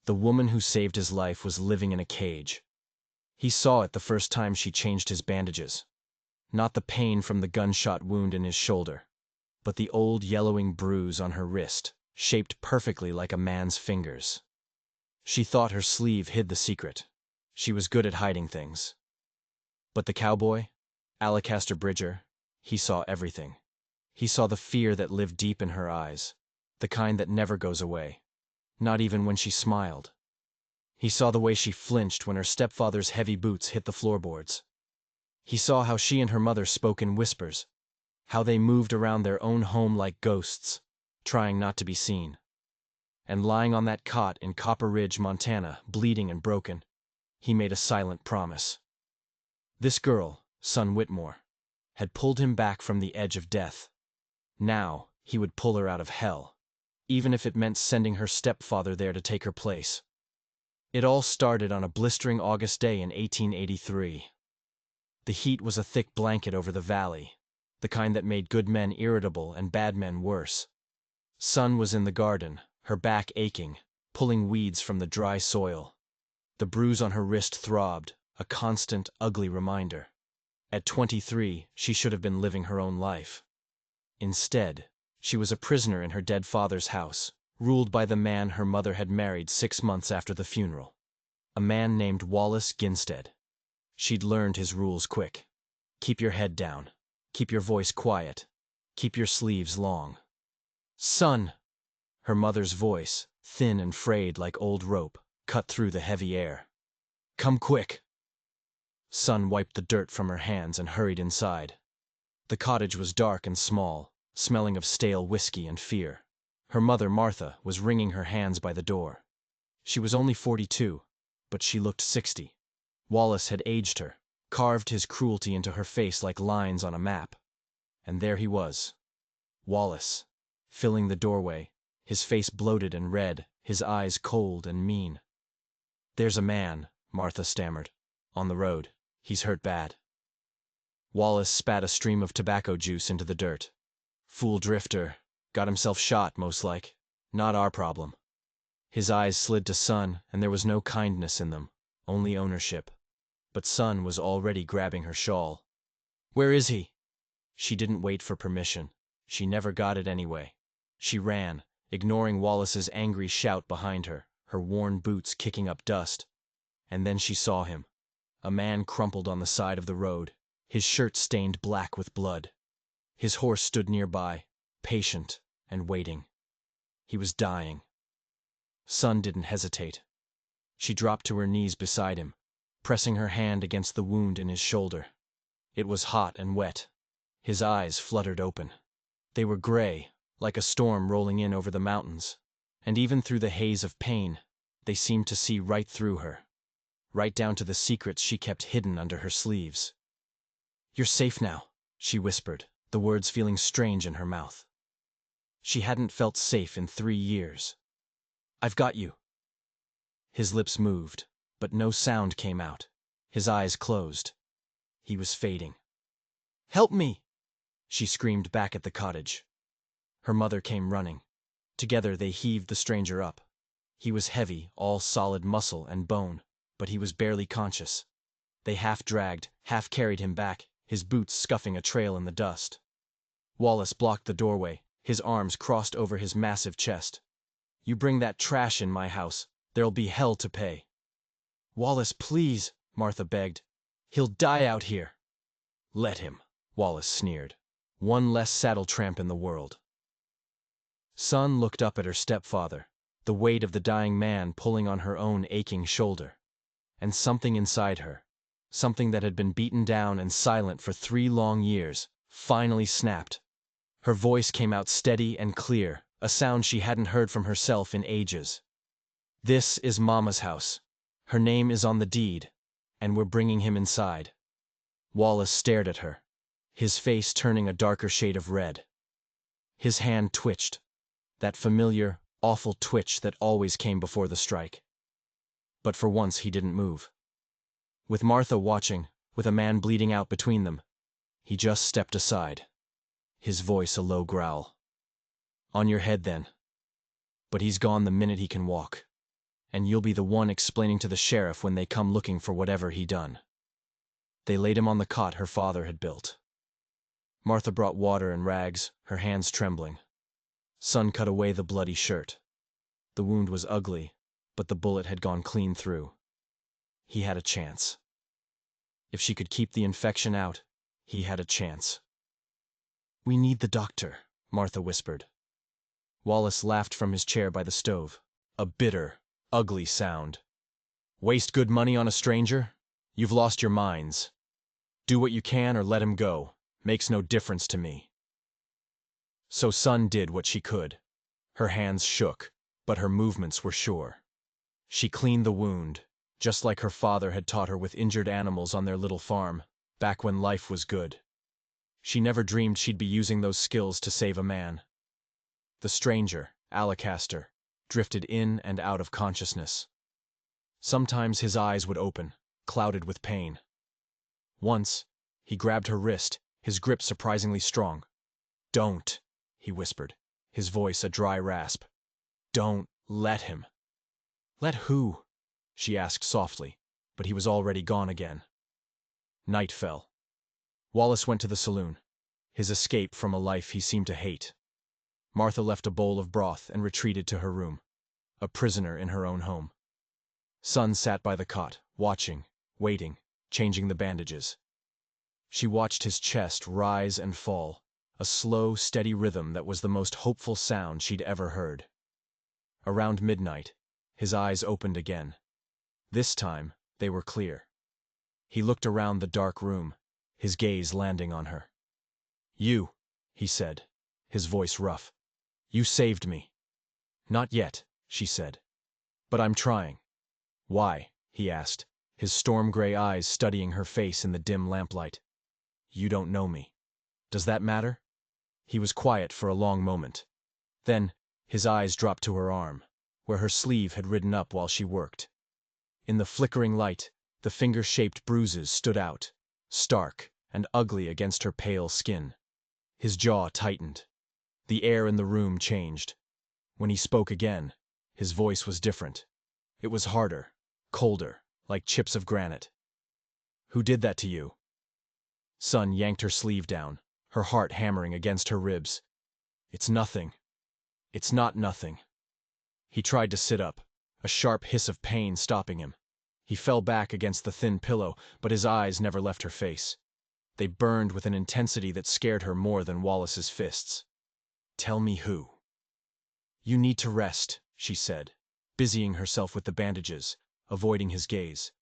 The woman who saved his life was living in a cage. He saw it the first time she changed his bandages. Not the pain from the gunshot wound in his shoulder, but the old yellowing bruise on her wrist, shaped perfectly like a man's fingers. She thought her sleeve hid the secret. She was good at hiding things. But the cowboy, Alacaster Bridger, he saw everything. He saw the fear that lived deep in her eyes, the kind that never goes away, not even when she smiled. He saw the way she flinched when her stepfather's heavy boots hit the floorboards. He saw how she and her mother spoke in whispers, how they moved around their own home like ghosts, trying not to be seen. And lying on that cot in Copper Ridge, Montana, bleeding and broken, he made a silent promise. This girl, son Whitmore, had pulled him back from the edge of death. Now, he would pull her out of hell, even if it meant sending her stepfather there to take her place. It all started on a blistering August day in 1883. The heat was a thick blanket over the valley, the kind that made good men irritable and bad men worse. Son was in the garden, her back aching, pulling weeds from the dry soil. The bruise on her wrist throbbed, a constant, ugly reminder. At 23, she should have been living her own life. Instead, she was a prisoner in her dead father's house, ruled by the man her mother had married 6 months after the funeral. A man named Wallace Ginstead. She'd learned his rules quick. Keep your head down. Keep your voice quiet. Keep your sleeves long. Son! Her mother's voice, thin and frayed like old rope, cut through the heavy air. Come quick! Son wiped the dirt from her hands and hurried inside. The cottage was dark and small, smelling of stale whiskey and fear. Her mother, Martha, was wringing her hands by the door. She was only 42, but she looked 60. Wallace had aged her, carved his cruelty into her face like lines on a map. And there he was. Wallace, filling the doorway, his face bloated and red, his eyes cold and mean. There's a man, Martha stammered, on the road. He's hurt bad. Wallace spat a stream of tobacco juice into the dirt. Fool drifter. Got himself shot, most like. Not our problem. His eyes slid to Son, and there was no kindness in them, only ownership. But Son was already grabbing her shawl. Where is he? She didn't wait for permission. She never got it anyway. She ran, ignoring Wallace's angry shout behind her, her worn boots kicking up dust. And then she saw him. A man crumpled on the side of the road, his shirt stained black with blood. His horse stood nearby, patient and waiting. He was dying. Son didn't hesitate. She dropped to her knees beside him, pressing her hand against the wound in his shoulder. It was hot and wet. His eyes fluttered open. They were gray, like a storm rolling in over the mountains, and even through the haze of pain, they seemed to see right through her, right down to the secrets she kept hidden under her sleeves. You're safe now, she whispered, the words feeling strange in her mouth. She hadn't felt safe in 3 years. I've got you. His lips moved, but no sound came out. His eyes closed. He was fading. Help me! She screamed back at the cottage. Her mother came running. Together they heaved the stranger up. He was heavy, all solid muscle and bone, but he was barely conscious. They half dragged, half carried him back, his boots scuffing a trail in the dust. Wallace blocked the doorway, his arms crossed over his massive chest. You bring that trash in my house, there'll be hell to pay. Wallace, please, Martha begged. He'll die out here. Let him, Wallace sneered. One less saddle tramp in the world. Son looked up at her stepfather, the weight of the dying man pulling on her own aching shoulder. And something inside her, something that had been beaten down and silent for 3 long years, finally snapped. Her voice came out steady and clear, a sound she hadn't heard from herself in ages. This is Mama's house. Her name is on the deed, and we're bringing him inside. Wallace stared at her, his face turning a darker shade of red. His hand twitched, that familiar, awful twitch that always came before the strike. But for once he didn't move. With Martha watching, with a man bleeding out between them, he just stepped aside, his voice a low growl. On your head then. But he's gone the minute he can walk. and you'll be the one explaining to the sheriff when they come looking for whatever he done." They laid him on the cot her father had built. Martha brought water and rags, her hands trembling. Son cut away the bloody shirt. The wound was ugly, but the bullet had gone clean through. He had a chance. If she could keep the infection out, he had a chance. "We need the doctor," Martha whispered. Wallace laughed from his chair by the stove. A bitter, ugly sound. "Waste good money on a stranger? You've lost your minds. Do what you can or let him go. Makes no difference to me." So Son did what she could. Her hands shook, but her movements were sure. She cleaned the wound, just like her father had taught her with injured animals on their little farm, back when life was good. She never dreamed she'd be using those skills to save a man. The stranger, Alacaster, drifted in and out of consciousness. Sometimes his eyes would open, clouded with pain. Once, he grabbed her wrist, his grip surprisingly strong. "Don't," he whispered, his voice a dry rasp. "Don't let him." "Let who?" she asked softly, but he was already gone again. Night fell. Wallace went to the saloon, his escape from a life he seemed to hate. Martha left a bowl of broth and retreated to her room, a prisoner in her own home. Son sat by the cot, watching, waiting, changing the bandages. She watched his chest rise and fall, a slow, steady rhythm that was the most hopeful sound she'd ever heard. Around midnight, his eyes opened again. This time, they were clear. He looked around the dark room, his gaze landing on her. "You," he said, his voice rough. "You saved me." "Not yet," she said. "But I'm trying." "Why?" he asked, his storm-gray eyes studying her face in the dim lamplight. "You don't know me. Does that matter?" He was quiet for a long moment. Then, his eyes dropped to her arm, where her sleeve had ridden up while she worked. In the flickering light, the finger-shaped bruises stood out, stark and ugly against her pale skin. His jaw tightened. The air in the room changed. When he spoke again, his voice was different. It was harder, colder, like chips of granite. "Who did that to you?" Son yanked her sleeve down, her heart hammering against her ribs. "It's nothing. It's not nothing." He tried to sit up, a sharp hiss of pain stopping him. He fell back against the thin pillow, but his eyes never left her face. They burned with an intensity that scared her more than Wallace's fists. "Tell me who." "You need to rest," she said, busying herself with the bandages, avoiding his gaze.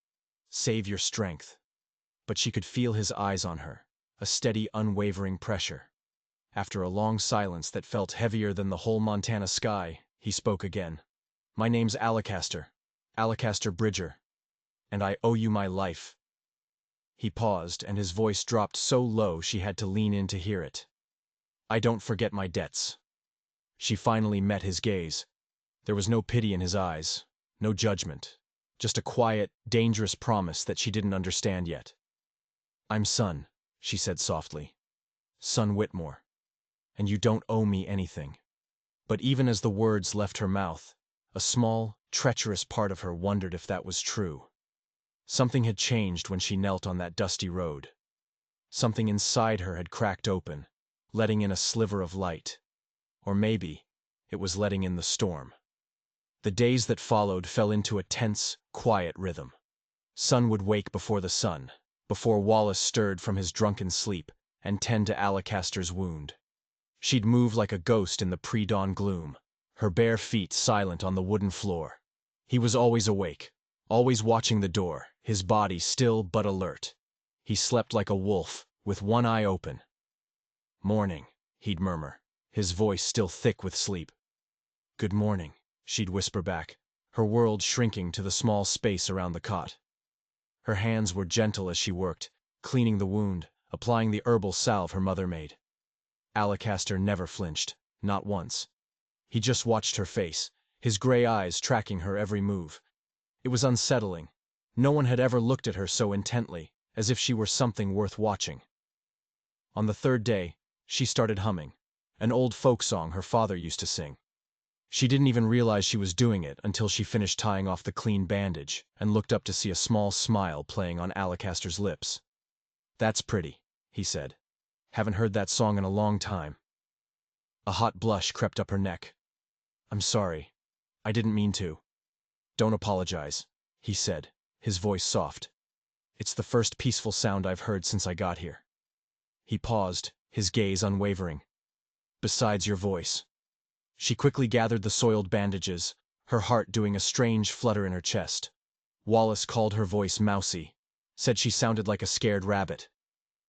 "Save your strength." But she could feel his eyes on her, a steady, unwavering pressure. After a long silence that felt heavier than the whole Montana sky, he spoke again. "My name's Alacaster, Alacaster Bridger, and I owe you my life." He paused, and his voice dropped so low she had to lean in to hear it. "I don't forget my debts." She finally met his gaze. There was no pity in his eyes, no judgment, just a quiet, dangerous promise that she didn't understand yet. "I'm Son," she said softly. "Son Whitmore. And you don't owe me anything." But even as the words left her mouth, a small, treacherous part of her wondered if that was true. Something had changed when she knelt on that dusty road. Something inside her had cracked open, letting in a sliver of light. Or maybe it was letting in the storm. The days that followed fell into a tense, quiet rhythm. Son would wake before the sun, before Wallace stirred from his drunken sleep, and tend to Alacaster's wound. She'd move like a ghost in the pre-dawn gloom, her bare feet silent on the wooden floor. He was always awake, always watching the door, his body still but alert. He slept like a wolf, with one eye open. "Morning," he'd murmur, his voice still thick with sleep. "Good morning," she'd whisper back, her world shrinking to the small space around the cot. Her hands were gentle as she worked, cleaning the wound, applying the herbal salve her mother made. Alacaster never flinched, not once. He just watched her face, his gray eyes tracking her every move. It was unsettling. No one had ever looked at her so intently, as if she were something worth watching. On the third day, she started humming, an old folk song her father used to sing. She didn't even realize she was doing it until she finished tying off the clean bandage and looked up to see a small smile playing on Alacaster's lips. "That's pretty," he said. "Haven't heard that song in a long time." A hot blush crept up her neck. "I'm sorry. I didn't mean to." "Don't apologize," he said, his voice soft. "It's the first peaceful sound I've heard since I got here." He paused, his gaze unwavering. "Besides your voice." She quickly gathered the soiled bandages, her heart doing a strange flutter in her chest. Wallace called her voice mousy, said she sounded like a scared rabbit.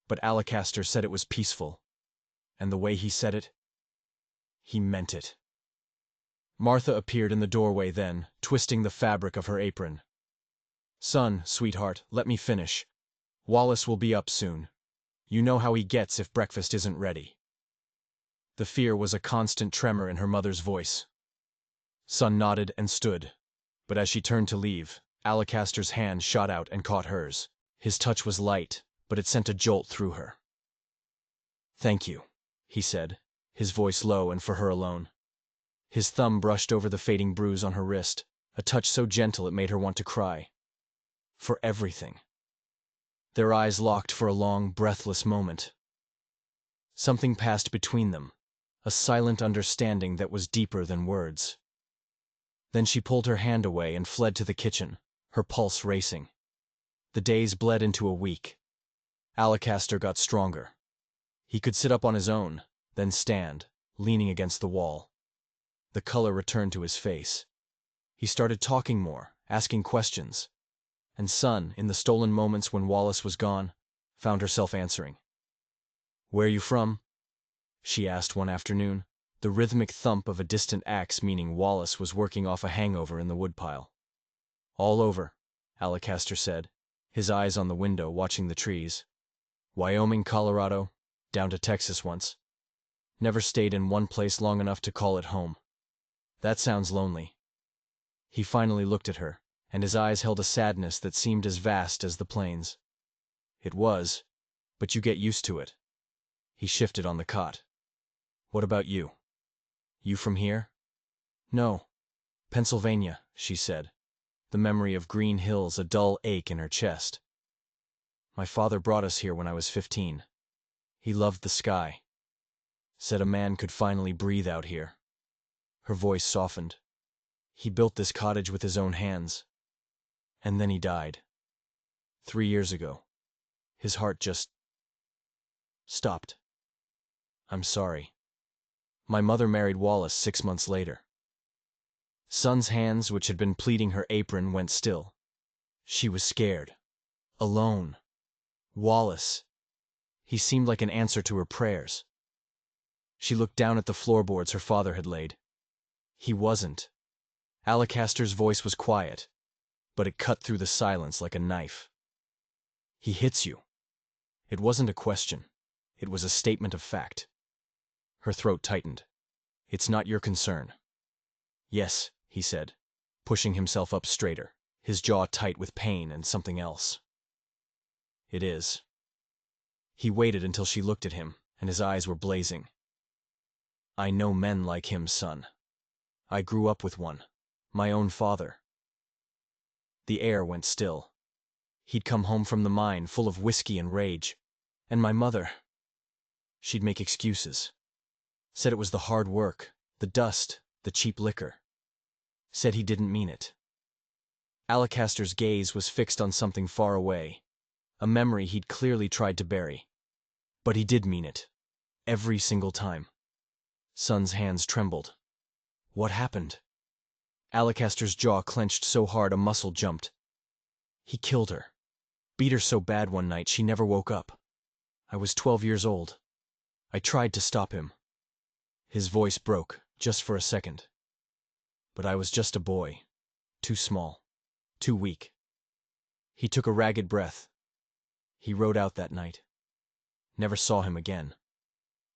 But Alacaster said it was peaceful. And the way he said it, he meant it. Martha appeared in the doorway then, twisting the fabric of her apron. "Son, sweetheart, let me finish. Wallace will be up soon. You know how he gets if breakfast isn't ready." The fear was a constant tremor in her mother's voice. Son nodded and stood, but as she turned to leave, Alacaster's hand shot out and caught hers. His touch was light, but it sent a jolt through her. "Thank you," he said, his voice low and for her alone. His thumb brushed over the fading bruise on her wrist, a touch so gentle it made her want to cry. "For everything." Their eyes locked for a long, breathless moment. Something passed between them, a silent understanding that was deeper than words. Then she pulled her hand away and fled to the kitchen, her pulse racing. The days bled into a week. Alacaster got stronger. He could sit up on his own, then stand, leaning against the wall. The color returned to his face. He started talking more, asking questions. And Son, in the stolen moments when Wallace was gone, found herself answering. "Where you from?" she asked one afternoon, the rhythmic thump of a distant axe meaning Wallace was working off a hangover in the woodpile. "All over," Alacaster said, his eyes on the window watching the trees. "Wyoming, Colorado, down to Texas once. Never stayed in one place long enough to call it home." "That sounds lonely." He finally looked at her, and his eyes held a sadness that seemed as vast as the plains. "It was, but you get used to it." He shifted on the cot. "What about you? You from here?" "No. Pennsylvania," she said, the memory of green hills a dull ache in her chest. "My father brought us here when I was 15. He loved the sky. Said a man could finally breathe out here." Her voice softened. "He built this cottage with his own hands. And then he died. 3 years ago. His heart just stopped. I'm sorry. My mother married Wallace 6 months later." Son's hands, which had been pleating her apron, went still. She was scared. Alone. Wallace. He seemed like an answer to her prayers. She looked down at the floorboards her father had laid. He wasn't. Alacaster's voice was quiet, but it cut through the silence like a knife. "He hits you." It wasn't a question. It was a statement of fact. Her throat tightened. "It's not your concern." "Yes," he said, pushing himself up straighter, his jaw tight with pain and something else. "It is." He waited until she looked at him, and his eyes were blazing. "I know men like him, son. I grew up with one. My own father." The air went still. He'd come home from the mine full of whiskey and rage. And my mother. She'd make excuses. Said it was the hard work, the dust, the cheap liquor. Said he didn't mean it. Alacaster's gaze was fixed on something far away, a memory he'd clearly tried to bury. But he did mean it. Every single time. Son's hands trembled. "What happened?" Alacaster's jaw clenched so hard a muscle jumped. "He killed her. Beat her so bad one night she never woke up. I was 12 years old. I tried to stop him." His voice broke, just for a second. "But I was just a boy. Too small. Too weak." He took a ragged breath. He rode out that night. Never saw him again.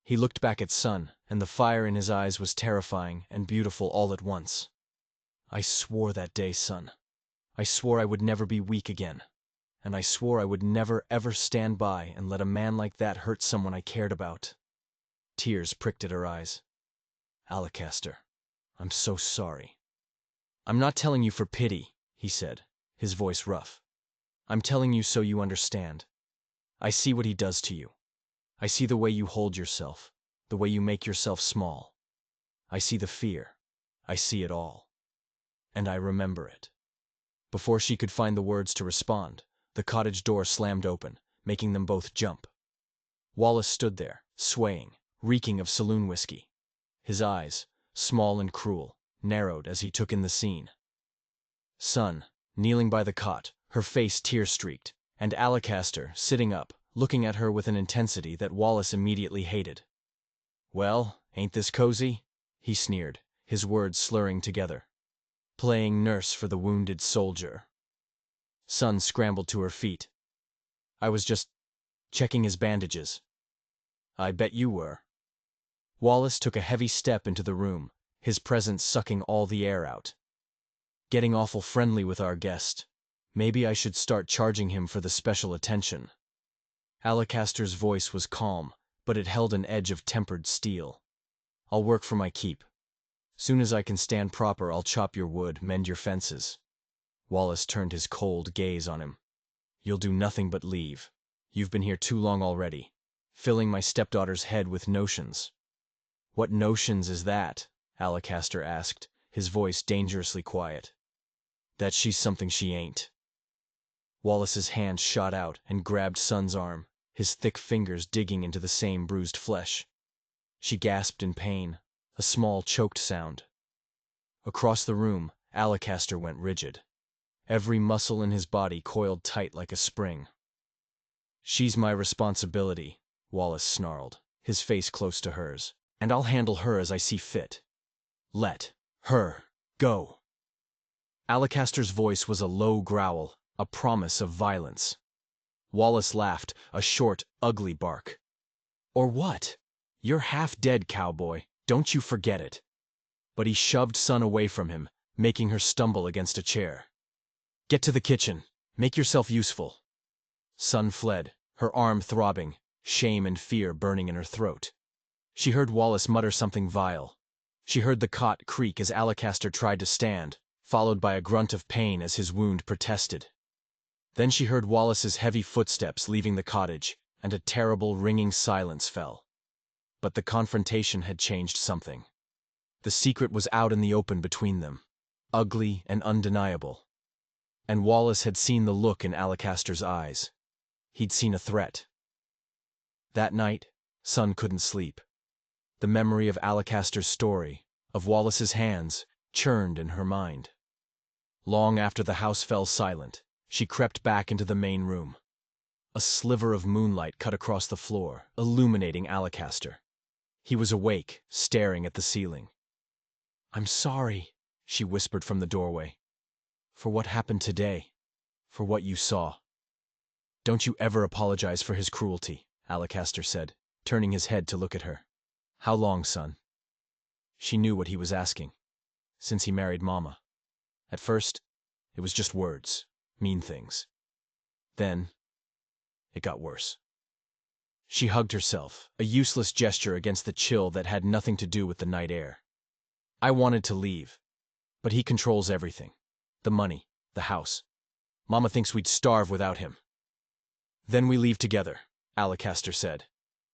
He looked back at Son, and the fire in his eyes was terrifying and beautiful all at once. "I swore that day, Son. I swore I would never be weak again. And I swore I would never, ever stand by and let a man like that hurt someone I cared about." Tears pricked at her eyes. "Alacaster, I'm so sorry. I'm not telling you for pity, he said, his voice rough. I'm telling you so you understand. I see what he does to you. I see the way you hold yourself, the way you make yourself small. I see the fear. I see it all. And I remember it. Before she could find the words to respond, the cottage door slammed open, making them both jump. Wallace stood there, swaying, reeking of saloon whiskey. His eyes, small and cruel, narrowed as he took in the scene. Sun, kneeling by the cot, her face tear-streaked, and Alacaster, sitting up, looking at her with an intensity that Wallace immediately hated. "Well, ain't this cozy?" he sneered, his words slurring together. "Playing nurse for the wounded soldier." Sun scrambled to her feet. "I was just checking his bandages." "I bet you were." Wallace took a heavy step into the room, his presence sucking all the air out. "Getting awful friendly with our guest. Maybe I should start charging him for the special attention." Alacaster's voice was calm, but it held an edge of tempered steel. "I'll work for my keep. Soon as I can stand proper, I'll chop your wood, mend your fences." Wallace turned his cold gaze on him. "You'll do nothing but leave. You've been here too long already, filling my stepdaughter's head with notions." "What notions is that?" Alacaster asked, his voice dangerously quiet. "That she's something she ain't." Wallace's hand shot out and grabbed Sun's arm, his thick fingers digging into the same bruised flesh. She gasped in pain, a small choked sound. Across the room, Alacaster went rigid. Every muscle in his body coiled tight like a spring. "She's my responsibility," Wallace snarled, his face close to hers, "and I'll handle her as I see fit. Let her go." Alacaster's voice was a low growl, a promise of violence. Wallace laughed, a short, ugly bark. "Or what? You're half dead, Cowboy. Don't you forget it." But he shoved Sun away from him, making her stumble against a chair. "Get to the kitchen. Make yourself useful." Sun fled, her arm throbbing, shame and fear burning in her throat. She heard Wallace mutter something vile. She heard the cot creak as Alacaster tried to stand, followed by a grunt of pain as his wound protested. Then she heard Wallace's heavy footsteps leaving the cottage, and a terrible ringing silence fell. But the confrontation had changed something. The secret was out in the open between them, ugly and undeniable. And Wallace had seen the look in Alacaster's eyes. He'd seen a threat. That night, Sun couldn't sleep. The memory of Alacaster's story, of Wallace's hands, churned in her mind. Long after the house fell silent, she crept back into the main room. A sliver of moonlight cut across the floor, illuminating Alacaster. He was awake, staring at the ceiling. "I'm sorry," she whispered from the doorway. "For what happened today. For what you saw." "Don't you ever apologize for his cruelty," Alacaster said, turning his head to look at her. "How long, son?" She knew what he was asking. "Since he married Mama. At first, it was just words, mean things. Then, it got worse." She hugged herself, a useless gesture against the chill that had nothing to do with the night air. "I wanted to leave, but he controls everything. The money, the house. Mama thinks we'd starve without him." "Then we leave together," Alacaster said,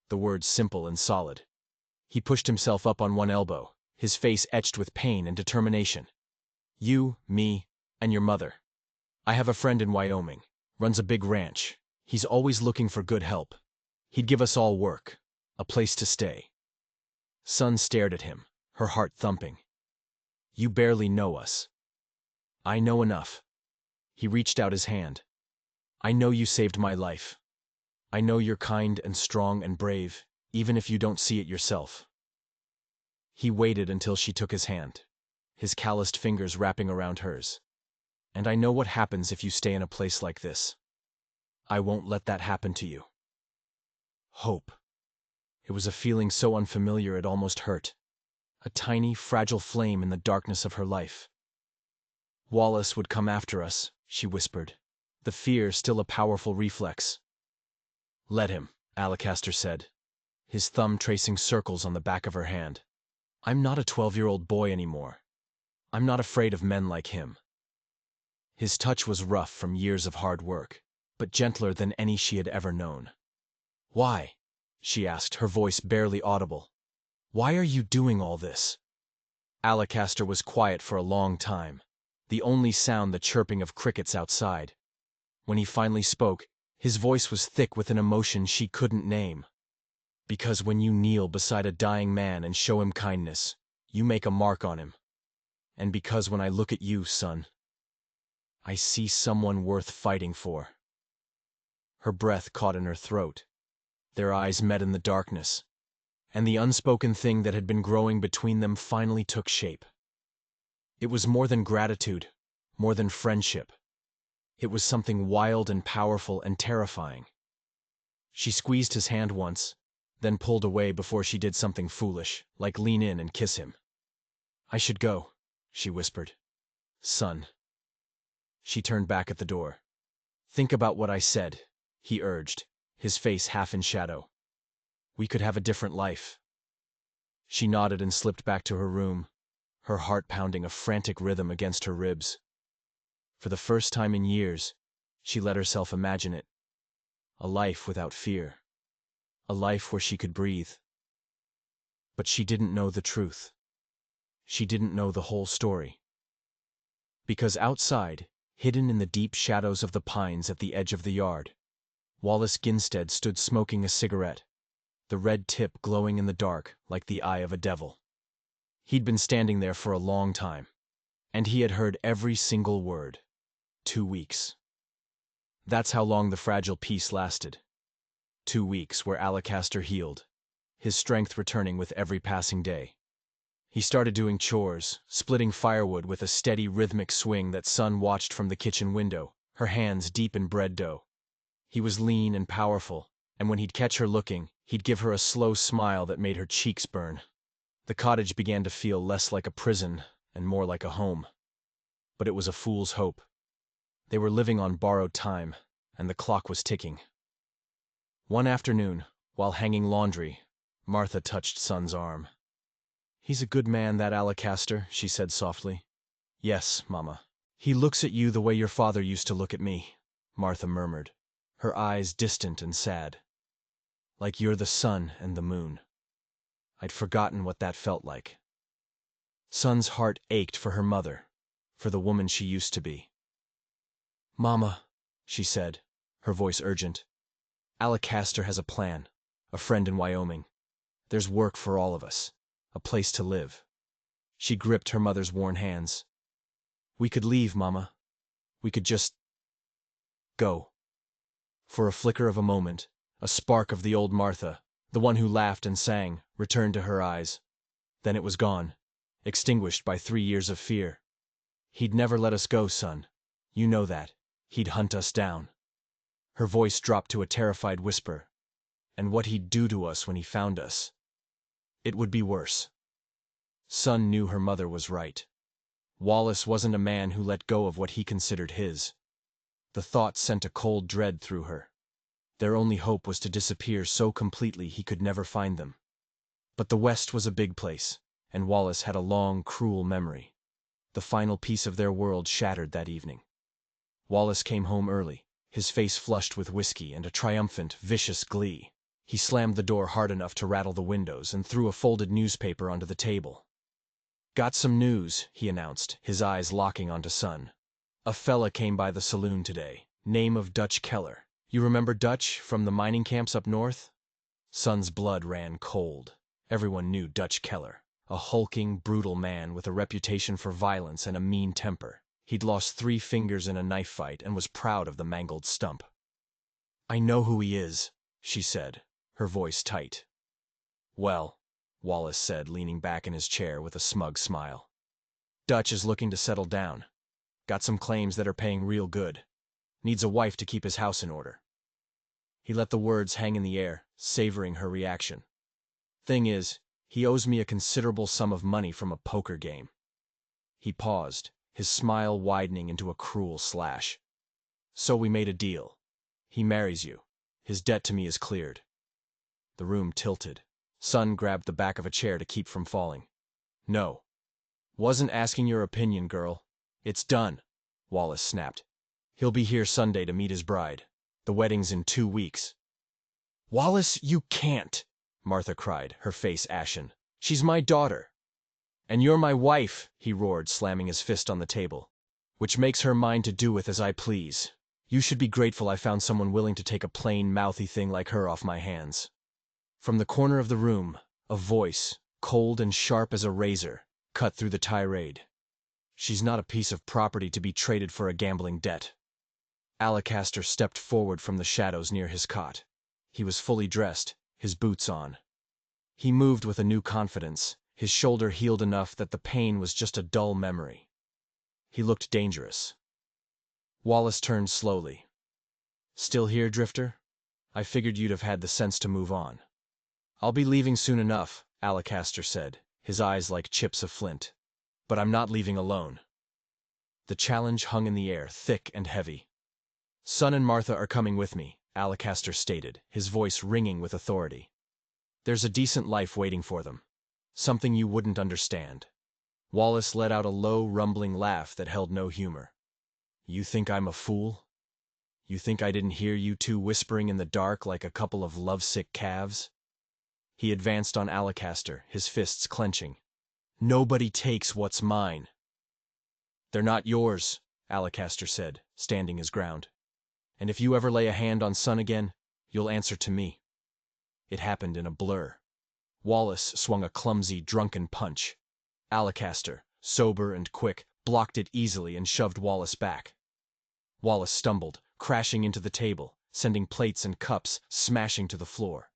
the words simple and solid. He pushed himself up on one elbow, his face etched with pain and determination. "You, me, and your mother. I have a friend in Wyoming, runs a big ranch. He's always looking for good help. He'd give us all work, a place to stay." Sun stared at him, her heart thumping. "You barely know us." "I know enough." He reached out his hand. "I know you saved my life. I know you're kind and strong and brave, even if you don't see it yourself." He waited until she took his hand, his calloused fingers wrapping around hers. "And I know what happens if you stay in a place like this. I won't let that happen to you." Hope. It was a feeling so unfamiliar it almost hurt. A tiny, fragile flame in the darkness of her life. "Wallace would come after us," she whispered, the fear still a powerful reflex. "Let him," Alacaster said, his thumb tracing circles on the back of her hand. I'm not a 12-year-old boy anymore. I'm not afraid of men like him. His touch was rough from years of hard work, but gentler than any she had ever known. Why? She asked, her voice barely audible. Why are you doing all this? Alacaster was quiet for a long time, the only sound the chirping of crickets outside. When he finally spoke, his voice was thick with an emotion she couldn't name. Because when you kneel beside a dying man and show him kindness, you make a mark on him. And because when I look at you, son, I see someone worth fighting for. Her breath caught in her throat. Their eyes met in the darkness, and the unspoken thing that had been growing between them finally took shape. It was more than gratitude, more than friendship. It was something wild and powerful and terrifying. She squeezed his hand once, then pulled away before she did something foolish, like lean in and kiss him. I should go, she whispered. Son. She turned back at the door. Think about what I said, he urged, his face half in shadow. We could have a different life. She nodded and slipped back to her room, her heart pounding a frantic rhythm against her ribs. For the first time in years, she let herself imagine it. A life without fear. A life where she could breathe. But she didn't know the truth. She didn't know the whole story. Because outside, hidden in the deep shadows of the pines at the edge of the yard, Wallace Ginstead stood smoking a cigarette, the red tip glowing in the dark like the eye of a devil. He'd been standing there for a long time, and he had heard every single word. 2 weeks. That's how long the fragile peace lasted. 2 weeks where Alacaster healed, his strength returning with every passing day. He started doing chores, splitting firewood with a steady rhythmic swing that Sun watched from the kitchen window, her hands deep in bread dough. He was lean and powerful, and when he'd catch her looking, he'd give her a slow smile that made her cheeks burn. The cottage began to feel less like a prison and more like a home. But it was a fool's hope. They were living on borrowed time, and the clock was ticking. One afternoon, while hanging laundry, Martha touched Sun's arm. He's a good man, that Alacaster, she said softly. Yes, Mama. He looks at you the way your father used to look at me, Martha murmured, her eyes distant and sad. Like you're the sun and the moon. I'd forgotten what that felt like. Sun's heart ached for her mother, for the woman she used to be. Mama, she said, her voice urgent. Alacaster has a plan, a friend in Wyoming. There's work for all of us, a place to live. She gripped her mother's worn hands. We could leave, Mama. We could just go. For a flicker of a moment, a spark of the old Martha, the one who laughed and sang, returned to her eyes. Then it was gone, extinguished by 3 years of fear. He'd never let us go, son. You know that. He'd hunt us down. Her voice dropped to a terrified whisper. And what he'd do to us when he found us. It would be worse. Sun knew her mother was right. Wallace wasn't a man who let go of what he considered his. The thought sent a cold dread through her. Their only hope was to disappear so completely he could never find them. But the West was a big place, and Wallace had a long, cruel memory. The final piece of their world shattered that evening. Wallace came home early, his face flushed with whiskey and a triumphant, vicious glee. He slammed the door hard enough to rattle the windows and threw a folded newspaper onto the table. Got some news, he announced, his eyes locking onto Sun. A fella came by the saloon today, name of Dutch Keller. You remember Dutch from the mining camps up north? Sun's blood ran cold. Everyone knew Dutch Keller, a hulking, brutal man with a reputation for violence and a mean temper. He'd lost 3 fingers in a knife fight and was proud of the mangled stump. I know who he is, she said, her voice tight. Well, Wallace said, leaning back in his chair with a smug smile. Dutch is looking to settle down. Got some claims that are paying real good. Needs a wife to keep his house in order. He let the words hang in the air, savoring her reaction. Thing is, he owes me a considerable sum of money from a poker game. He paused, his smile widening into a cruel slash. So we made a deal. He marries you. His debt to me is cleared. The room tilted. Sun grabbed the back of a chair to keep from falling. No. Wasn't asking your opinion, girl. It's done, Wallace snapped. He'll be here Sunday to meet his bride. The wedding's in 2 weeks. Wallace, you can't, Martha cried, her face ashen. She's my daughter. And you're my wife, he roared, slamming his fist on the table. Which makes her mine to do with as I please. You should be grateful I found someone willing to take a plain, mouthy thing like her off my hands. From the corner of the room, a voice, cold and sharp as a razor, cut through the tirade. She's not a piece of property to be traded for a gambling debt. Alacaster stepped forward from the shadows near his cot. He was fully dressed, his boots on. He moved with a new confidence, his shoulder healed enough that the pain was just a dull memory. He looked dangerous. Wallace turned slowly. Still here, Drifter? I figured you'd have had the sense to move on. I'll be leaving soon enough, Alacaster said, his eyes like chips of flint. But I'm not leaving alone. The challenge hung in the air, thick and heavy. Son and Martha are coming with me, Alacaster stated, his voice ringing with authority. There's a decent life waiting for them. Something you wouldn't understand. Wallace let out a low, rumbling laugh that held no humor. You think I'm a fool? You think I didn't hear you two whispering in the dark like a couple of lovesick calves? He advanced on Alacaster, his fists clenching. Nobody takes what's mine. They're not yours, Alacaster said, standing his ground. And if you ever lay a hand on Son again, you'll answer to me. It happened in a blur. Wallace swung a clumsy, drunken punch. Alacaster, sober and quick, blocked it easily and shoved Wallace back. Wallace stumbled, crashing into the table, sending plates and cups smashing to the floor.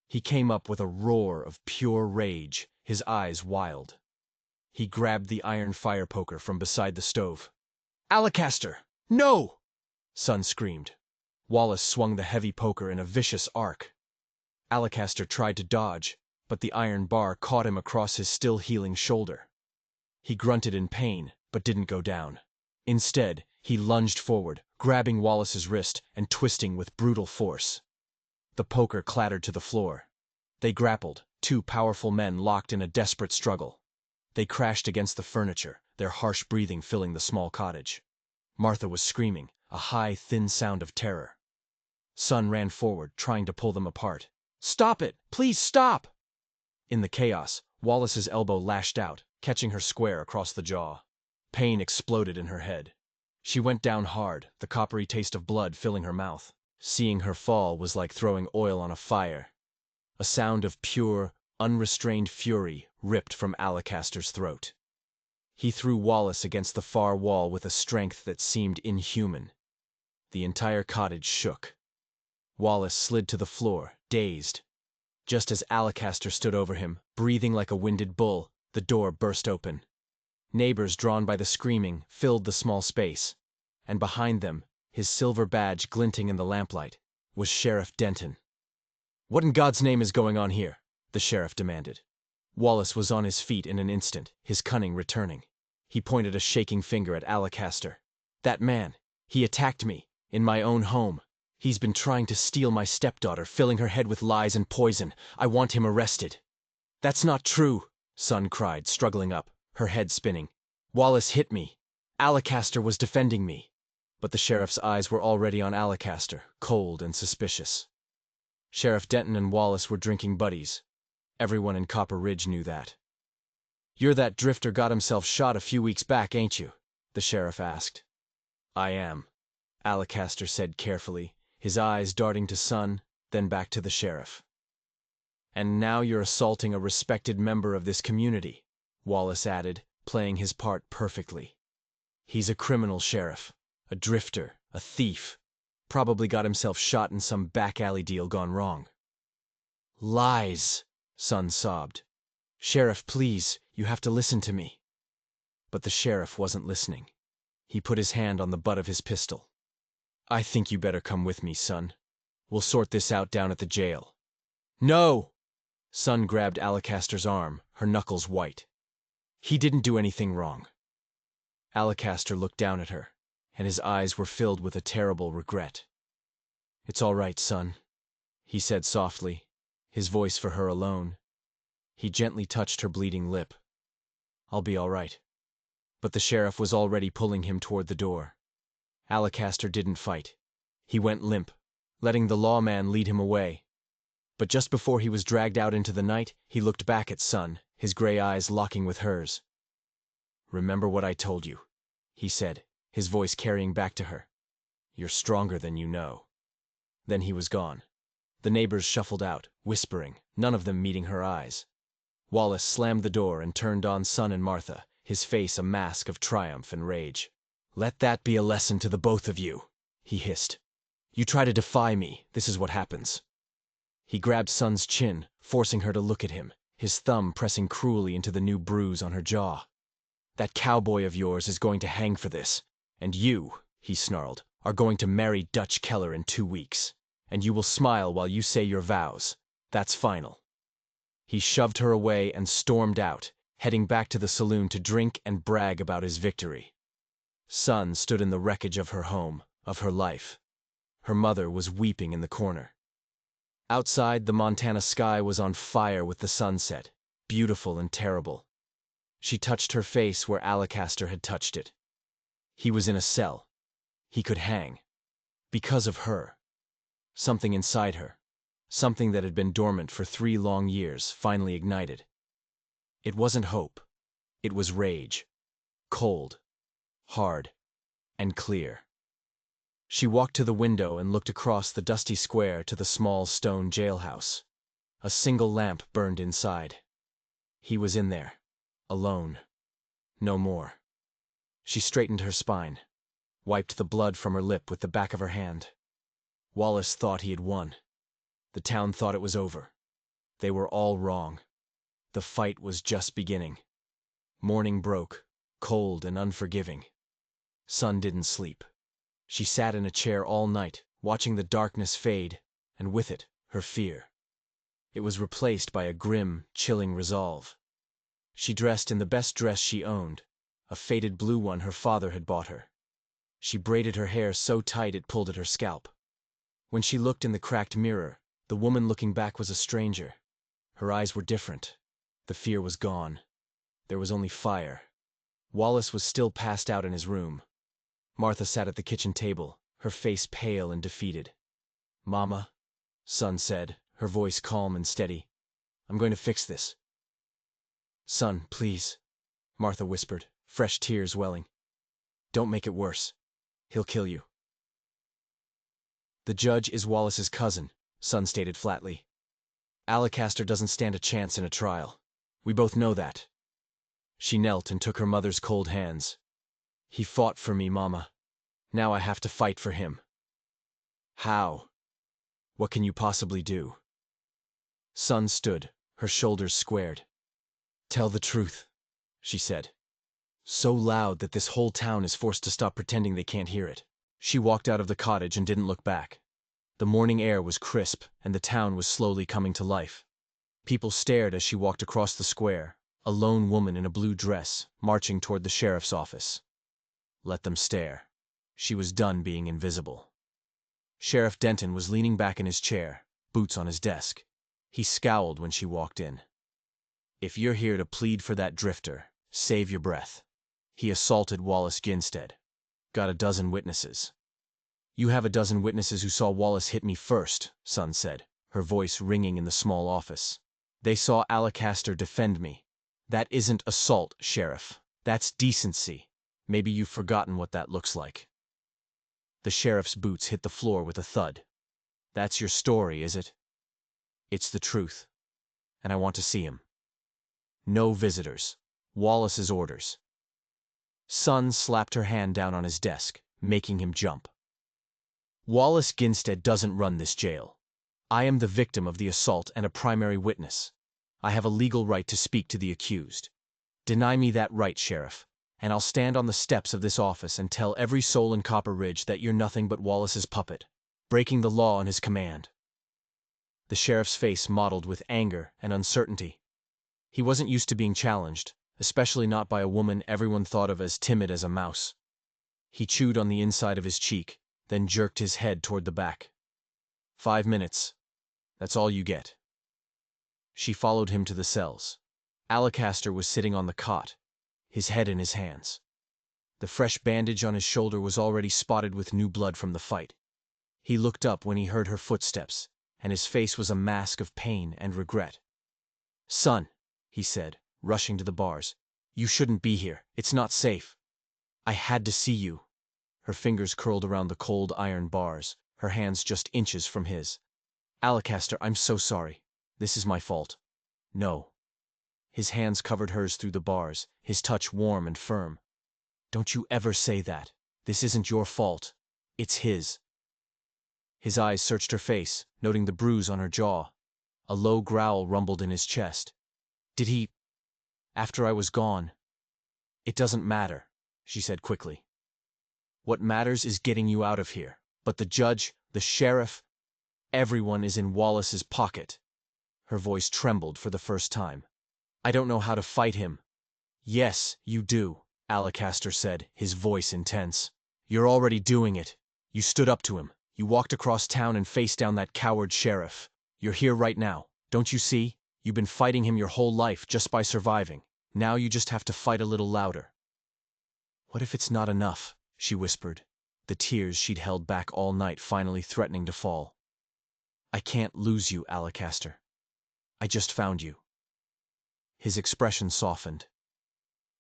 He came up with a roar of pure rage, his eyes wild. He grabbed the iron fire poker from beside the stove. Alacaster! No! Son screamed. Wallace swung the heavy poker in a vicious arc. Alacaster tried to dodge, but the iron bar caught him across his still-healing shoulder. He grunted in pain, but didn't go down. Instead, he lunged forward, grabbing Wallace's wrist and twisting with brutal force. The poker clattered to the floor. They grappled, two powerful men locked in a desperate struggle. They crashed against the furniture, their harsh breathing filling the small cottage. Martha was screaming, a high, thin sound of terror. Son ran forward, trying to pull them apart. Stop it! Please stop! In the chaos, Wallace's elbow lashed out, catching her square across the jaw. Pain exploded in her head. She went down hard, the coppery taste of blood filling her mouth. Seeing her fall was like throwing oil on a fire. A sound of pure, unrestrained fury ripped from Alacaster's throat. He threw Wallace against the far wall with a strength that seemed inhuman. The entire cottage shook. Wallace slid to the floor, dazed. Just as Alacaster stood over him, breathing like a winded bull, the door burst open. Neighbors, drawn by the screaming, filled the small space. And behind them, his silver badge glinting in the lamplight, was Sheriff Denton. What in God's name is going on here? The sheriff demanded. Wallace was on his feet in an instant, his cunning returning. He pointed a shaking finger at Alacaster. That man, he attacked me, in my own home. He's been trying to steal my stepdaughter, filling her head with lies and poison. I want him arrested. That's not true, Son cried, struggling up, her head spinning. Wallace hit me. Alacaster was defending me. But the sheriff's eyes were already on Alacaster, cold and suspicious. Sheriff Denton and Wallace were drinking buddies. Everyone in Copper Ridge knew that. You're that drifter got himself shot a few weeks back, ain't you? The sheriff asked. I am, Alacaster said carefully, his eyes darting to Son, then back to the sheriff. And now you're assaulting a respected member of this community, Wallace added, playing his part perfectly. He's a criminal, Sheriff, a drifter, a thief. Probably got himself shot in some back alley deal gone wrong. Lies, Son sobbed. Sheriff, please, you have to listen to me. But the sheriff wasn't listening. He put his hand on the butt of his pistol. I think you better come with me, Son. We'll sort this out down at the jail. No! Son grabbed Alacaster's arm, her knuckles white. He didn't do anything wrong. Alacaster looked down at her, and his eyes were filled with a terrible regret. It's all right, Son, he said softly, his voice for her alone. He gently touched her bleeding lip. I'll be all right. But the sheriff was already pulling him toward the door. Alacaster didn't fight. He went limp, letting the lawman lead him away. But just before he was dragged out into the night, he looked back at Sun, his gray eyes locking with hers. "Remember what I told you," he said, his voice carrying back to her. "You're stronger than you know." Then he was gone. The neighbors shuffled out, whispering, none of them meeting her eyes. Wallace slammed the door and turned on Sun and Martha, his face a mask of triumph and rage. "Let that be a lesson to the both of you," he hissed. "You try to defy me, this is what happens." He grabbed Sun's chin, forcing her to look at him, his thumb pressing cruelly into the new bruise on her jaw. "That cowboy of yours is going to hang for this, and you," he snarled, "are going to marry Dutch Keller in 2 weeks. And you will smile while you say your vows. That's final." He shoved her away and stormed out, heading back to the saloon to drink and brag about his victory. Sun stood in the wreckage of her home, of her life. Her mother was weeping in the corner. Outside, the Montana sky was on fire with the sunset, beautiful and terrible. She touched her face where Alacaster had touched it. He was in a cell. He could hang. Because of her. Something inside her, something that had been dormant for 3 long years, finally ignited. It wasn't hope. It was rage. Cold, hard, and clear. She walked to the window and looked across the dusty square to the small stone jailhouse. A single lamp burned inside. He was in there, alone. No more. She straightened her spine, wiped the blood from her lip with the back of her hand. Wallace thought he had won. The town thought it was over. They were all wrong. The fight was just beginning. Morning broke, cold and unforgiving. Sun didn't sleep. She sat in a chair all night, watching the darkness fade, and with it, her fear. It was replaced by a grim, chilling resolve. She dressed in the best dress she owned, a faded blue one her father had bought her. She braided her hair so tight it pulled at her scalp. When she looked in the cracked mirror, the woman looking back was a stranger. Her eyes were different. The fear was gone. There was only fire. Wallace was still passed out in his room. Martha sat at the kitchen table, her face pale and defeated. "Mama," Sun said, her voice calm and steady, "I'm going to fix this." "Sun, please," Martha whispered, fresh tears welling. "Don't make it worse. He'll kill you." "The judge is Wallace's cousin," Sun stated flatly. "Alacaster doesn't stand a chance in a trial. We both know that." She knelt and took her mother's cold hands. "He fought for me, Mama. Now I have to fight for him." "How? What can you possibly do?" Sun stood, her shoulders squared. "Tell the truth," she said. "So loud that this whole town is forced to stop pretending they can't hear it." She walked out of the cottage and didn't look back. The morning air was crisp, and the town was slowly coming to life. People stared as she walked across the square, a lone woman in a blue dress, marching toward the sheriff's office. Let them stare. She was done being invisible. Sheriff Denton was leaning back in his chair, boots on his desk. He scowled when she walked in. "If you're here to plead for that drifter, save your breath. He assaulted Wallace Ginstead. Got a dozen witnesses." "You have a dozen witnesses who saw Wallace hit me first," Sun said, her voice ringing in the small office. "They saw Alacaster defend me. That isn't assault, Sheriff. That's decency. Maybe you've forgotten what that looks like." The sheriff's boots hit the floor with a thud. "That's your story, is it?" "It's the truth. And I want to see him. No visitors. Wallace's orders." Sun slapped her hand down on his desk, making him jump. "Wallace Ginstead doesn't run this jail. I am the victim of the assault and a primary witness. I have a legal right to speak to the accused. Deny me that right, Sheriff, and I'll stand on the steps of this office and tell every soul in Copper Ridge that you're nothing but Wallace's puppet, breaking the law on his command." The sheriff's face mottled with anger and uncertainty. He wasn't used to being challenged, especially not by a woman everyone thought of as timid as a mouse. He chewed on the inside of his cheek, then jerked his head toward the back. 5 minutes. That's all you get." She followed him to the cells. Alacaster was sitting on the cot, his head in his hands. The fresh bandage on his shoulder was already spotted with new blood from the fight. He looked up when he heard her footsteps, and his face was a mask of pain and regret. "Son," he said, rushing to the bars, "you shouldn't be here. It's not safe. I had to see you." Her fingers curled around the cold iron bars, her hands just inches from his. "Alacaster, I'm so sorry. This is my fault." "No." His hands covered hers through the bars, his touch warm and firm. "Don't you ever say that. This isn't your fault. It's his." His eyes searched her face, noting the bruise on her jaw. A low growl rumbled in his chest. "Did he... after I was gone?" "It doesn't matter," she said quickly. "What matters is getting you out of here. But the judge, the sheriff, everyone is in Wallace's pocket." Her voice trembled for the first time. "I don't know how to fight him." "Yes, you do," Alacaster said, his voice intense. "You're already doing it. You stood up to him. You walked across town and faced down that coward sheriff. You're here right now. Don't you see? You've been fighting him your whole life just by surviving. Now you just have to fight a little louder." "What if it's not enough?" she whispered, the tears she'd held back all night finally threatening to fall. "I can't lose you, Alacaster. I just found you." His expression softened.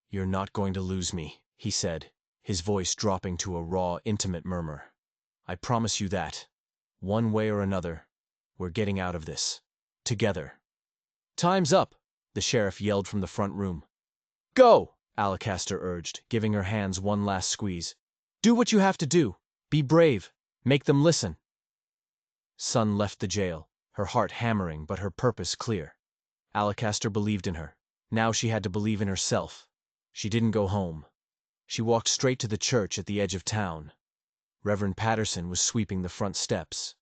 "You're not going to lose me," he said, his voice dropping to a raw, intimate murmur. "I promise you that. One way or another, we're getting out of this. Together." "Time's up!" the sheriff yelled from the front room. "Go!" Alacaster urged, giving her hands one last squeeze. "Do what you have to do. Be brave. Make them listen." Sun left the jail, her heart hammering but her purpose clear. Alacaster believed in her. Now she had to believe in herself. She didn't go home. She walked straight to the church at the edge of town. Reverend Patterson was sweeping the front steps.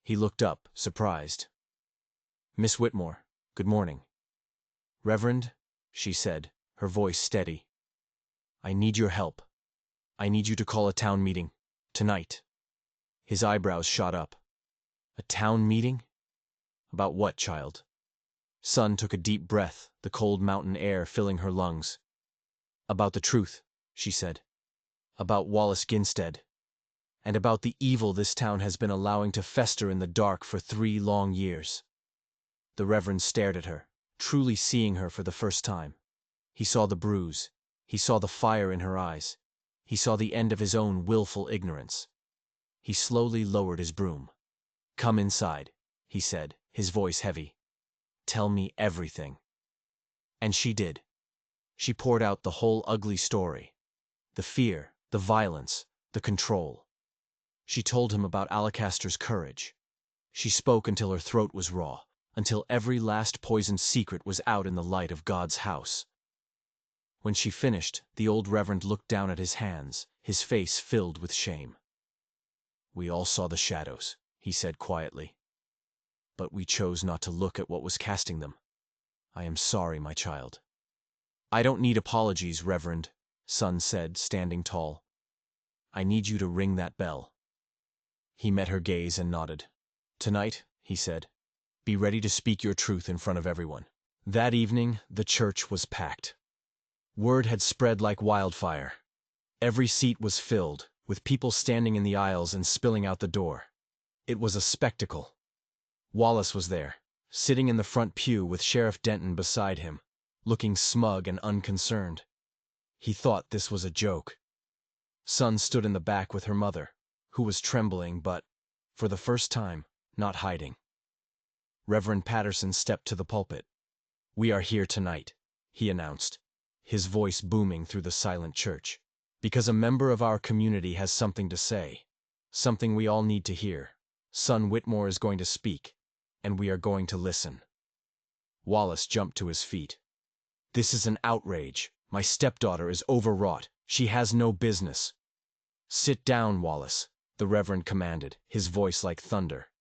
He looked up, surprised. "Miss Whitmore, good morning." "Reverend," she said, her voice steady, "I need your help. I need you to call a town meeting. Tonight." His eyebrows shot up. "A town meeting? About what, child?" Sun took a deep breath, the cold mountain air filling her lungs. "About the truth," she said. "About Wallace Ginstead. And about the evil this town has been allowing to fester in the dark for 3 long years." The Reverend stared at her, truly seeing her for the first time. He saw the bruise. He saw the fire in her eyes. He saw the end of his own willful ignorance. He slowly lowered his broom. "Come inside," he said, his voice heavy. "Tell me everything." And she did. She poured out the whole ugly story. The fear, the violence, the control. She told him about Alacaster's courage. She spoke until her throat was raw, until every last poisoned secret was out in the light of God's house. When she finished, the old reverend looked down at his hands, his face filled with shame. "We all saw the shadows," he said quietly. "But we chose not to look at what was casting them. I am sorry, my child." "I don't need apologies, Reverend," Sun said, standing tall. "I need you to ring that bell." He met her gaze and nodded. "Tonight," he said, "be ready to speak your truth in front of everyone." That evening, the church was packed. Word had spread like wildfire. Every seat was filled, with people standing in the aisles and spilling out the door. It was a spectacle. Wallace was there, sitting in the front pew with Sheriff Denton beside him, looking smug and unconcerned. He thought this was a joke. Sun stood in the back with her mother, who was trembling but, for the first time, not hiding. Reverend Patterson stepped to the pulpit. "We are here tonight," he announced, his voice booming through the silent church, "because a member of our community has something to say, something we all need to hear. Son Whitmore is going to speak, and we are going to listen." Wallace jumped to his feet. "This is an outrage. My stepdaughter is overwrought. She has no business." "Sit down, Wallace," the Reverend commanded, his voice like thunder.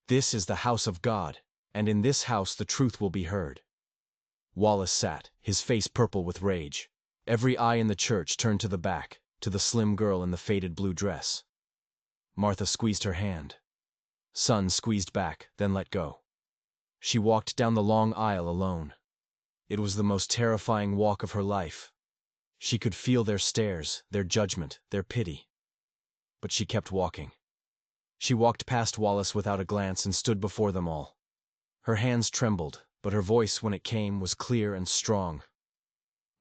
"This is the house of God, and in this house the truth will be heard." Wallace sat, his face purple with rage. Every eye in the church turned to the back, to the slim girl in the faded blue dress. Martha squeezed her hand. Sun squeezed back, then let go. She walked down the long aisle alone. It was the most terrifying walk of her life. She could feel their stares, their judgment, their pity. But she kept walking. She walked past Wallace without a glance and stood before them all. Her hands trembled, but her voice, when it came, was clear and strong.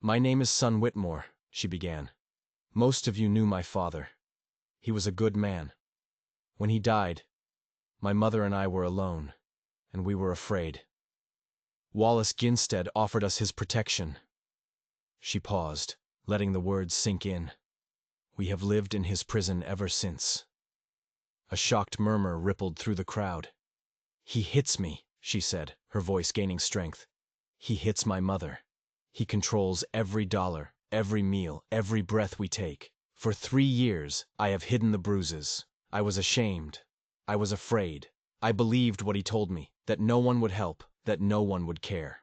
"My name is Son Whitmore," she began. "Most of you knew my father. He was a good man. When he died, my mother and I were alone, and we were afraid. Wallace Ginstead offered us his protection." She paused, letting the words sink in. "We have lived in his prison ever since." A shocked murmur rippled through the crowd. "He hits me," she said, her voice gaining strength. "He hits my mother. He controls every dollar, every meal, every breath we take. For 3 years, I have hidden the bruises. I was ashamed. I was afraid. I believed what he told me, that no one would help, that no one would care."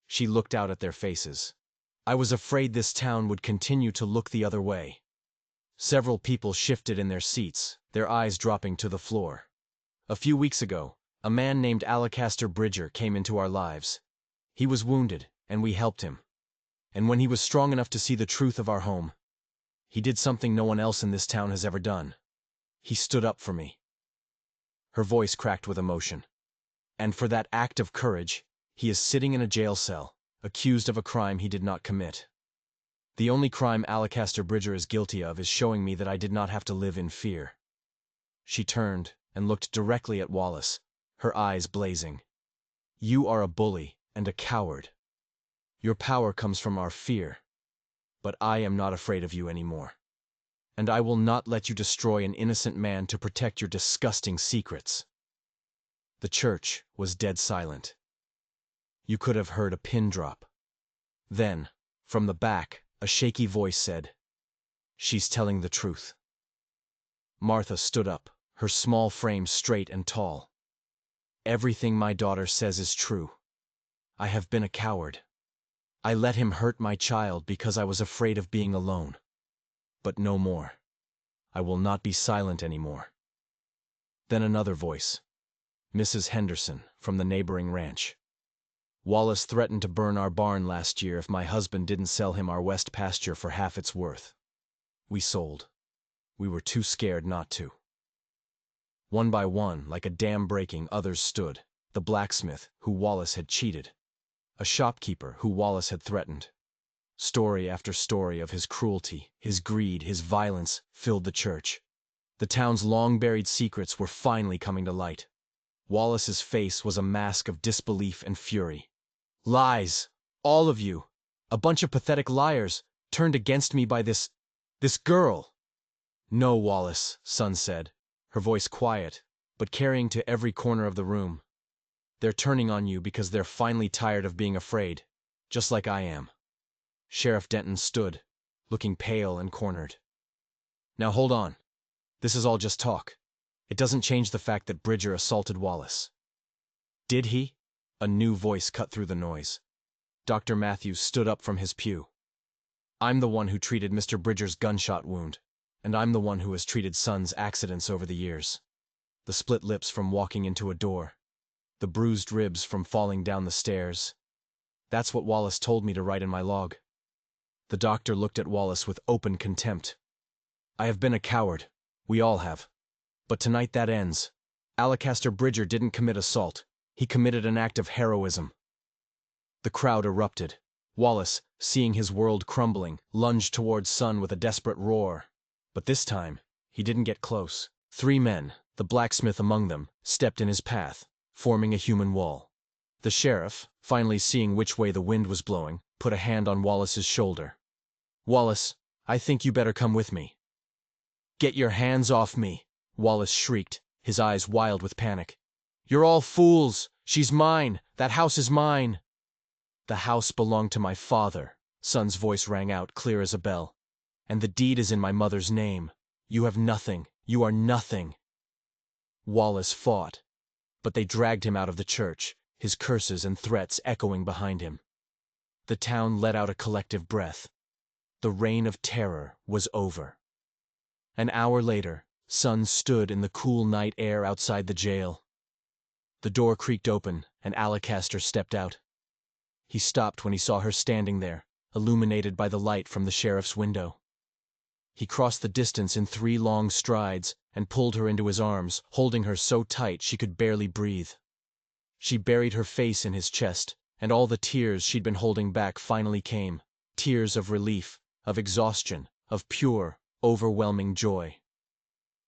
She looked out at their faces. "I was afraid this town would continue to look the other way." Several people shifted in their seats, their eyes dropping to the floor. "A few weeks ago, a man named Alacaster Bridger came into our lives. He was wounded, and we helped him. And when he was strong enough to see the truth of our home, he did something no one else in this town has ever done. He stood up for me." Her voice cracked with emotion. "And for that act of courage, he is sitting in a jail cell, accused of a crime he did not commit. The only crime Alacaster Bridger is guilty of is showing me that I did not have to live in fear." She turned and looked directly at Wallace, her eyes blazing. "You are a bully and a coward. Your power comes from our fear. But I am not afraid of you anymore. And I will not let you destroy an innocent man to protect your disgusting secrets." The church was dead silent. You could have heard a pin drop. Then, from the back, a shaky voice said, "She's telling the truth." Martha stood up, her small frame straight and tall. "Everything my daughter says is true. I have been a coward. I let him hurt my child because I was afraid of being alone. But no more. I will not be silent anymore." Then another voice. Mrs. Henderson, from the neighboring ranch. "Wallace threatened to burn our barn last year if my husband didn't sell him our west pasture for half its worth. We sold. We were too scared not to." One by one, like a dam breaking, others stood. The blacksmith, who Wallace had cheated. A shopkeeper, who Wallace had threatened. Story after story of his cruelty, his greed, his violence, filled the church. The town's long-buried secrets were finally coming to light. Wallace's face was a mask of disbelief and fury. "Lies! All of you! A bunch of pathetic liars, turned against me by this girl!" "No, Wallace," Son said, her voice quiet, but carrying to every corner of the room. "They're turning on you because they're finally tired of being afraid, just like I am." Sheriff Denton stood, looking pale and cornered. "Now hold on. This is all just talk. It doesn't change the fact that Bridger assaulted Wallace." "Did he?" A new voice cut through the noise. Dr. Matthews stood up from his pew. "I'm the one who treated Mr. Bridger's gunshot wound, and I'm the one who has treated Son's accidents over the years. The split lips from walking into a door. The bruised ribs from falling down the stairs. That's what Wallace told me to write in my log." The doctor looked at Wallace with open contempt. "I have been a coward. We all have. But tonight that ends. Alacaster Bridger didn't commit assault. He committed an act of heroism." The crowd erupted. Wallace, seeing his world crumbling, lunged towards Son with a desperate roar. But this time, he didn't get close. 3 men, the blacksmith among them, stepped in his path, forming a human wall. The sheriff, finally seeing which way the wind was blowing, put a hand on Wallace's shoulder. "Wallace, I think you better come with me." "Get your hands off me!" Wallace shrieked, his eyes wild with panic. "You're all fools! She's mine! That house is mine!" "The house belonged to my father," Son's voice rang out clear as a bell. "And the deed is in my mother's name. You have nothing. You are nothing." Wallace fought, but they dragged him out of the church, his curses and threats echoing behind him. The town let out a collective breath. The reign of terror was over. An hour later, Son stood in the cool night air outside the jail. The door creaked open, and Alacaster stepped out. He stopped when he saw her standing there, illuminated by the light from the sheriff's window. He crossed the distance in 3 long strides and pulled her into his arms, holding her so tight she could barely breathe. She buried her face in his chest, and all the tears she'd been holding back finally came, tears of relief, of exhaustion, of pure, overwhelming joy.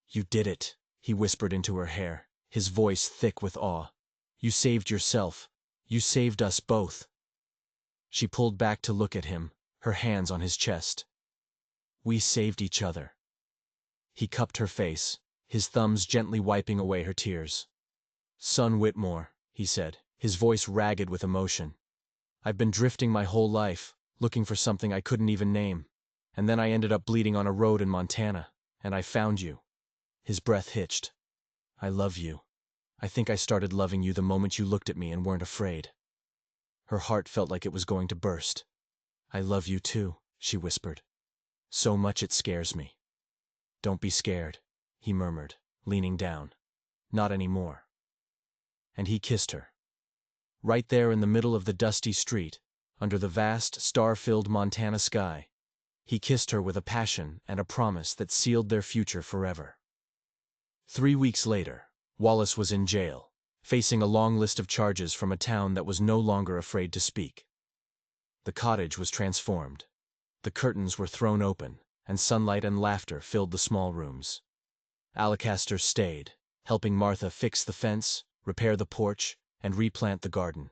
"You did it," he whispered into her hair, his voice thick with awe. "You saved yourself. You saved us both." She pulled back to look at him, her hands on his chest. "We saved each other." He cupped her face, his thumbs gently wiping away her tears. "Son Whitmore," he said, his voice ragged with emotion. "I've been drifting my whole life, looking for something I couldn't even name. And then I ended up bleeding on a road in Montana, and I found you." His breath hitched. "I love you. I think I started loving you the moment you looked at me and weren't afraid." Her heart felt like it was going to burst. "I love you too," she whispered. "So much it scares me." "Don't be scared," he murmured, leaning down. "Not anymore." And he kissed her. Right there in the middle of the dusty street, under the vast, star-filled Montana sky, he kissed her with a passion and a promise that sealed their future forever. 3 weeks later, Wallace was in jail, facing a long list of charges from a town that was no longer afraid to speak. The cottage was transformed. The curtains were thrown open, and sunlight and laughter filled the small rooms. Alacaster stayed, helping Martha fix the fence, repair the porch, and replant the garden.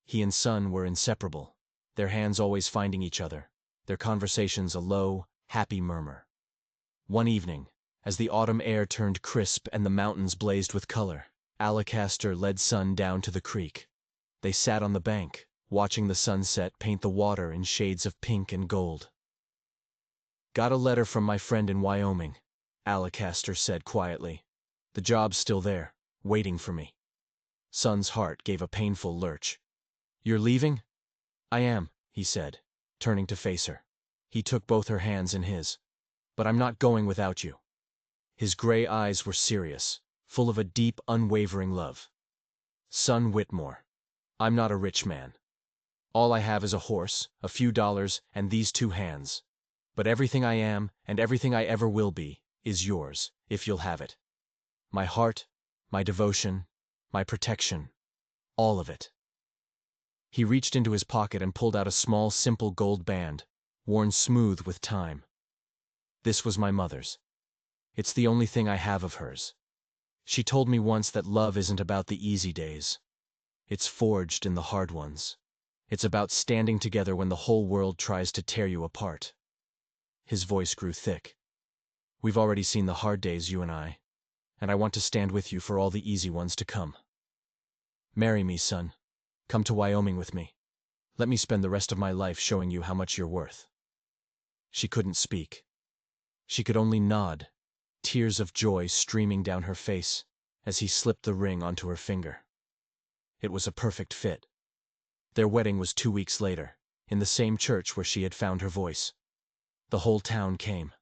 He and Son were inseparable, their hands always finding each other, their conversations a low, happy murmur. One evening, as the autumn air turned crisp and the mountains blazed with color, Alacaster led Son down to the creek. They sat on the bank, watching the sunset paint the water in shades of pink and gold. "Got a letter from my friend in Wyoming," Alacaster said quietly. "The job's still there, waiting for me." Son's heart gave a painful lurch. "You're leaving?" "I am," he said, turning to face her. He took both her hands in his. "But I'm not going without you." His gray eyes were serious, full of a deep, unwavering love. "Son Whitmore, I'm not a rich man. All I have is a horse, a few dollars, and these 2 hands. But everything I am, and everything I ever will be, is yours, if you'll have it. My heart, my devotion, my protection, all of it." He reached into his pocket and pulled out a small, simple gold band, worn smooth with time. "This was my mother's. It's the only thing I have of hers. She told me once that love isn't about the easy days. It's forged in the hard ones. It's about standing together when the whole world tries to tear you apart." His voice grew thick. "We've already seen the hard days, you and I want to stand with you for all the easy ones to come. Marry me, son. Come to Wyoming with me. Let me spend the rest of my life showing you how much you're worth." She couldn't speak. She could only nod, tears of joy streaming down her face as he slipped the ring onto her finger. It was a perfect fit. Their wedding was 2 weeks later, in the same church where she had found her voice. The whole town came.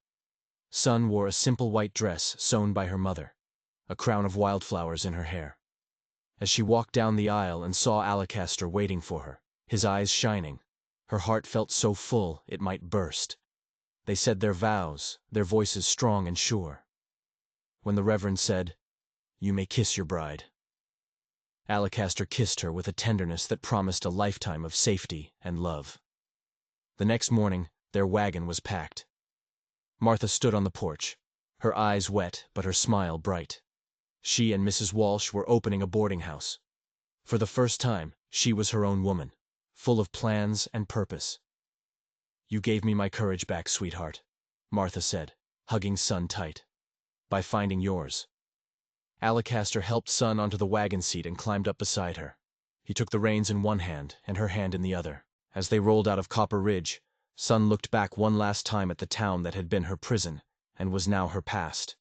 Son wore a simple white dress sewn by her mother, a crown of wildflowers in her hair. As she walked down the aisle and saw Alacaster waiting for her, his eyes shining, her heart felt so full it might burst. They said their vows, their voices strong and sure. When the Reverend said, "You may kiss your bride," Alacaster kissed her with a tenderness that promised a lifetime of safety and love. The next morning, their wagon was packed. Martha stood on the porch, her eyes wet but her smile bright. She and Mrs. Walsh were opening a boarding house. For the first time, she was her own woman, full of plans and purpose. "You gave me my courage back, sweetheart," Martha said, hugging Son tight. "By finding yours." Alacaster helped Son onto the wagon seat and climbed up beside her. He took the reins in one hand and her hand in the other. As they rolled out of Copper Ridge, Son looked back one last time at the town that had been her prison and was now her past.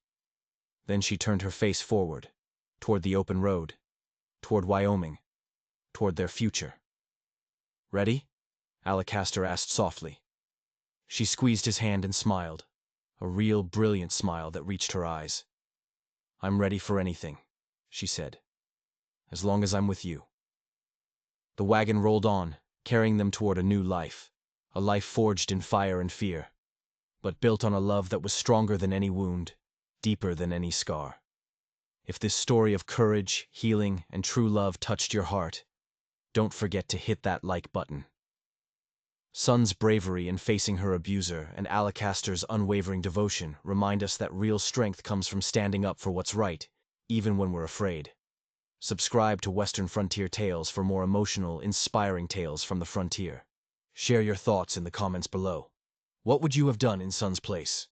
Then she turned her face forward, toward the open road, toward Wyoming, toward their future. "Ready?" Alacaster asked softly. She squeezed his hand and smiled, a real brilliant smile that reached her eyes. "I'm ready for anything," she said, "as long as I'm with you." The wagon rolled on, carrying them toward a new life, A life forged in fire and fear, but built on a love that was stronger than any wound, deeper than any scar. If this story of courage, healing, and true love touched your heart, don't forget to hit that like button. Sun's bravery in facing her abuser and Alacaster's unwavering devotion remind us that real strength comes from standing up for what's right, even when we're afraid. Subscribe to Western Frontier Tales for more emotional, inspiring tales from the frontier. Share your thoughts in the comments below. What would you have done in Sun's place?